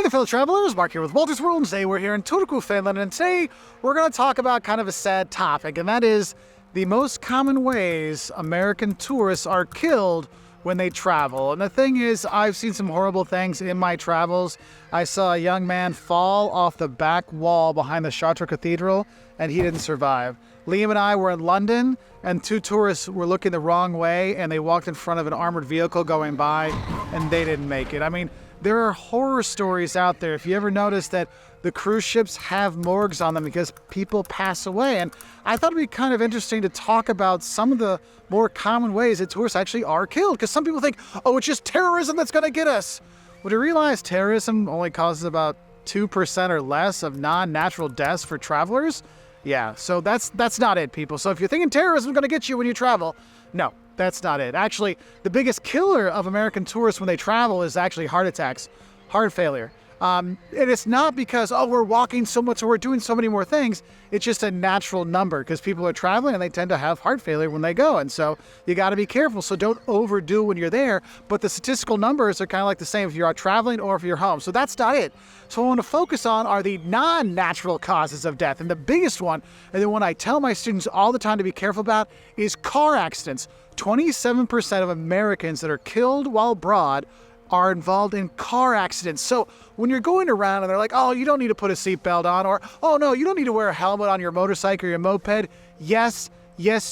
there, fellow travelers. Mark here with Wolters World, and today we're here in Turku, Finland, and today we're going to talk about kind of a sad topic, and that is the most common ways American tourists are killed when they travel. And the thing is, I've seen some horrible things in my travels. I saw a young man fall off the back wall behind the Chartres Cathedral, and he didn't survive. Liam and I were in London, and two tourists were looking the wrong way, and they walked in front of an armored vehicle going by, and they didn't make it. I mean, there are horror stories out there. If you ever notice that the cruise ships have morgues on them because people pass away. And I thought it'd be kind of interesting to talk about some of the more common ways that tourists actually are killed. Because some people think, oh, it's just terrorism that's going to get us. Well, do you realize terrorism only causes about 2% or less of non-natural deaths for travelers? Yeah, so that's not it, people. So if you're thinking terrorism is going to get you when you travel, no. That's not it. Actually, the biggest killer of American tourists when they travel is actually heart attacks, heart failure. And it's not because, oh, we're walking so much or we're doing so many more things. It's just a natural number because people are traveling and they tend to have heart failure when they go. And so you got to be careful. So don't overdo when you're there. But the statistical numbers are kind of like the same if you're out traveling or if you're home. So that's not it. So what I want to focus on are the non-natural causes of death. And the biggest one, and the one I tell my students all the time to be careful about, is car accidents. 27% of Americans that are killed while abroad are involved in car accidents. So when you're going around and they're like, oh, you don't need to put a seatbelt on, or, oh no, you don't need to wear a helmet on your motorcycle or your moped. Yes,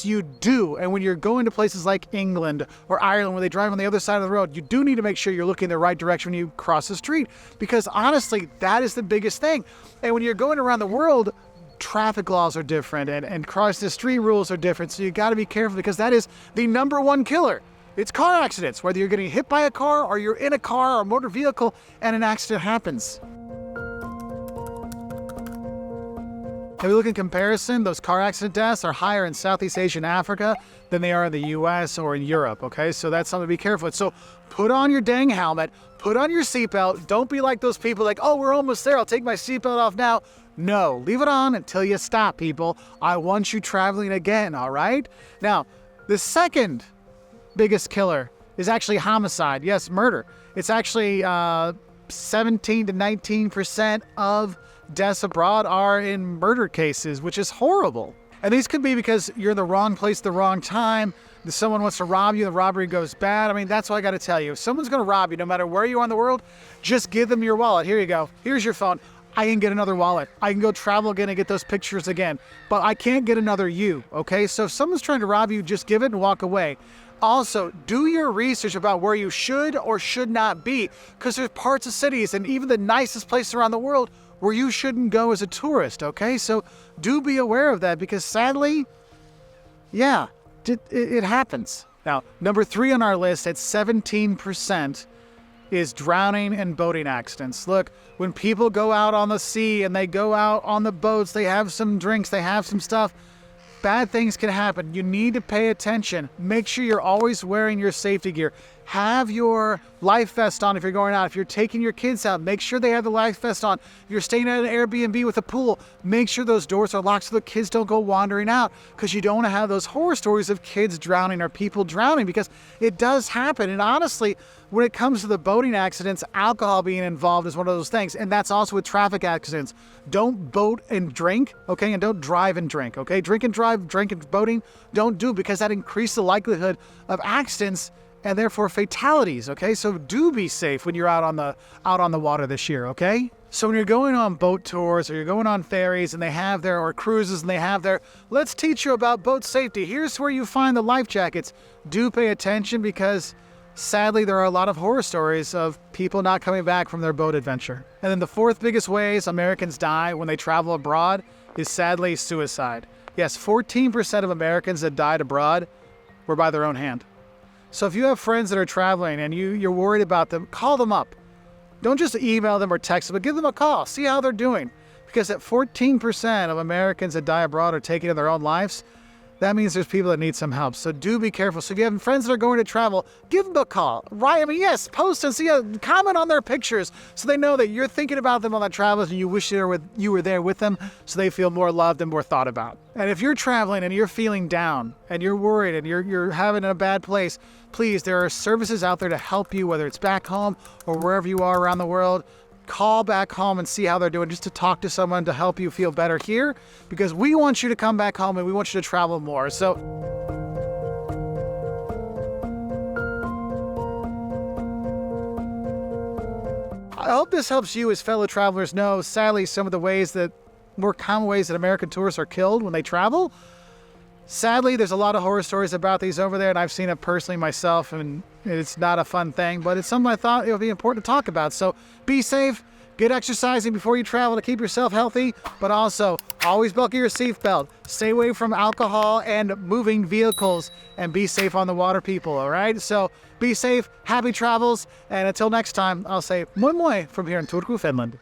you do. And when you're going to places like England or Ireland where they drive on the other side of the road, you do need to make sure you're looking the right direction when you cross the street, because honestly, that is the biggest thing. And when you're going around the world, traffic laws are different and crossing the street rules are different. So you got to be careful because that is the number one killer. It's car accidents, whether you're getting hit by a car or you're in a car or a motor vehicle and an accident happens. If we look in comparison, those car accident deaths are higher in Southeast Asia and Africa than they are in the US or in Europe, okay? So that's something to be careful with. So put on your dang helmet, put on your seatbelt. Don't be like those people like, oh, we're almost there, I'll take my seatbelt off now. No, leave it on until you stop, people. I want you traveling again, all right? Now, the second biggest killer is actually homicide. Yes, murder. It's actually 17 to 19% of deaths abroad are in murder cases, which is horrible. And these could be because you're in the wrong place at the wrong time. Someone wants to rob you, the robbery goes bad. I mean, that's what I got to tell you. If someone's going to rob you, no matter where you are in the world, just give them your wallet. Here you go. Here's your phone. I can get another wallet. I can go travel again and get those pictures again. But I can't get another you, okay? So if someone's trying to rob you, just give it and walk away. Also, do your research about where you should or should not be, because there's parts of cities and even the nicest places around the world where you shouldn't go as a tourist, okay? So do be aware of that because sadly, yeah, it happens. Now, number 3 on our list at 17% is drowning and boating accidents. Look, when people go out on the sea and they go out on the boats, they have some drinks, they have some stuff, bad things can happen. You need to pay attention. Make sure you're always wearing your safety gear. Have your life vest on if you're going out. If you're taking your kids out, make sure they have the life vest on. If you're staying at an Airbnb with a pool, make sure those doors are locked so the kids don't go wandering out, because you don't want to have those horror stories of kids drowning or people drowning, because it does happen. And honestly, when it comes to the boating accidents, alcohol being involved is one of those things. And that's also with traffic accidents. Don't boat and drink, okay? And don't drive and drink, okay? Drink and drive, drink and boating, don't do, because that increases the likelihood of accidents and therefore fatalities, okay? So do be safe when you're out on the water this year, okay? So when you're going on boat tours or you're going on ferries and they have their, or cruises and they have their, let's teach you about boat safety. Here's where you find the life jackets. Do pay attention because sadly there are a lot of horror stories of people not coming back from their boat adventure. And then the 4th biggest ways Americans die when they travel abroad is sadly suicide. Yes, 14% of Americans that died abroad were by their own hand. So if you have friends that are traveling and you're worried about them, call them up. Don't just email them or text them, but give them a call. See how they're doing. Because at 14% of Americans that die abroad are taking their own lives, that means there's people that need some help. So do be careful. So if you have friends that are going to travel, give them a call. Right? I mean, yes, post and comment on their pictures so they know that you're thinking about them on that travel and you wish you were there with them so they feel more loved and more thought about. And if you're traveling and you're feeling down and you're worried and you're having a bad place, please, there are services out there to help you, whether it's back home or wherever you are around the world. call back home and see how they're doing, just to talk to someone to help you feel better here, because we want you to come back home and we want you to travel more. So I hope this helps you as fellow travelers know, sadly, some of the ways that, more common ways that American tourists are killed when they travel. Sadly, there's a lot of horror stories about these over there, and I've seen it personally myself, and it's not a fun thing, but it's something I thought it would be important to talk about. So be safe, get exercising before you travel to keep yourself healthy, but also always buckle your seatbelt, stay away from alcohol and moving vehicles, and be safe on the water, people, all right? So be safe, happy travels, and until next time, I'll say moi moi from here in Turku, Finland.